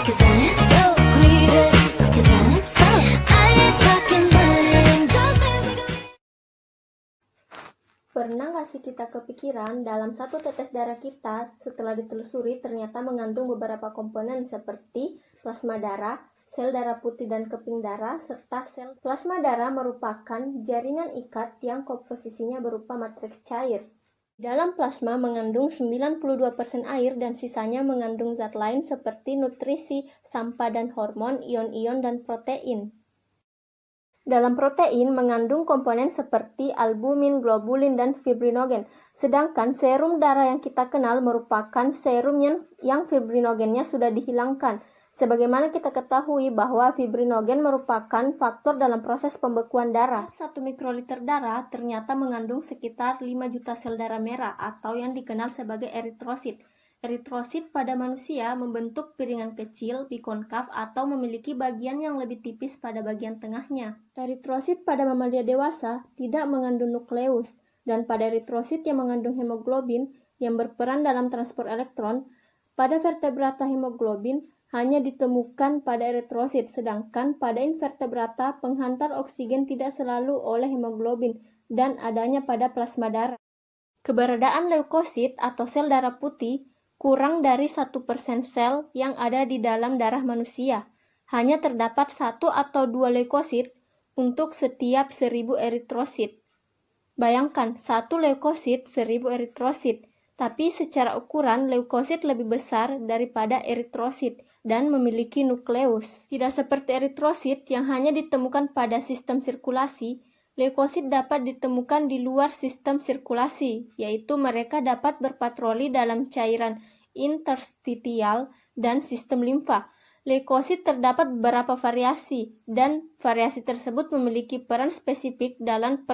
'cause I'm so greedy, 'cause I'm so I ain't talking money and just basically. Pernah nggak sih kita kepikiran dalam satu tetes darah kita setelah ditelusuri ternyata mengandung beberapa komponen seperti plasma darah, sel darah putih dan keping darah, serta sel plasma darah merupakan jaringan ikat yang komposisinya berupa matriks cair. Dalam plasma mengandung 92% air dan sisanya mengandung zat lain seperti nutrisi, sampah dan hormon, ion-ion, dan protein. Dalam protein mengandung komponen seperti albumin, globulin, dan fibrinogen. Sedangkan serum darah yang kita kenal merupakan serum yang fibrinogennya sudah dihilangkan. Sebagaimana kita ketahui bahwa fibrinogen merupakan faktor dalam proses pembekuan darah. 1 mikroliter darah ternyata mengandung sekitar 5 juta sel darah merah atau yang dikenal sebagai eritrosit. Eritrosit pada manusia membentuk piringan kecil, bikonkav, atau memiliki bagian yang lebih tipis pada bagian tengahnya. Eritrosit pada mamalia dewasa tidak mengandung nukleus, dan pada eritrosit yang mengandung hemoglobin yang berperan dalam transport elektron, pada vertebrata hemoglobin hanya ditemukan pada eritrosit, sedangkan pada invertebrata penghantar oksigen tidak selalu oleh hemoglobin dan adanya pada plasma darah. Keberadaan leukosit atau sel darah putih kurang dari 1% sel yang ada di dalam darah manusia. Hanya terdapat 1 atau 2 leukosit untuk setiap 1000 eritrosit. Bayangkan, 1 leukosit 1000 eritrosit, tapi secara ukuran leukosit lebih besar daripada eritrosit dan memiliki nukleus. Tidak seperti eritrosit yang hanya ditemukan pada sistem sirkulasi, leukosit dapat ditemukan di luar sistem sirkulasi, yaitu mereka dapat berpatroli dalam cairan interstitial dan sistem limfa. Leukosit terdapat beberapa variasi, dan variasi tersebut memiliki peran spesifik dalam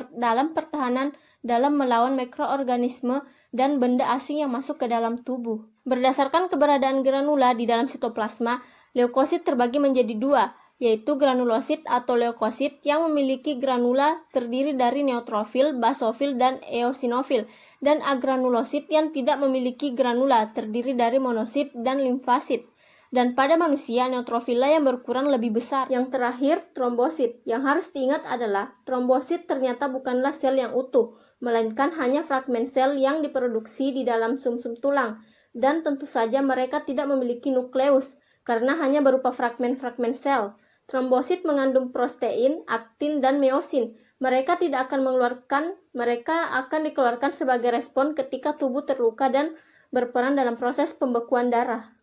pertahanan dalam melawan mikroorganisme dan benda asing yang masuk ke dalam tubuh. Berdasarkan keberadaan granula di dalam sitoplasma, leukosit terbagi menjadi 2, yaitu granulosit atau leukosit yang memiliki granula terdiri dari neutrofil, basofil, dan eosinofil, dan agranulosit yang tidak memiliki granula terdiri dari monosit dan limfasit. Dan pada manusia, neutrofila yang berukuran lebih besar. Yang terakhir, trombosit. Yang harus diingat adalah, trombosit ternyata bukanlah sel yang utuh, melainkan hanya fragmen sel yang diproduksi di dalam sumsum tulang. Dan tentu saja mereka tidak memiliki nukleus, karena hanya berupa fragmen-fragmen sel. Trombosit mengandung protein, aktin, dan miosin. Mereka akan dikeluarkan sebagai respon ketika tubuh terluka dan berperan dalam proses pembekuan darah.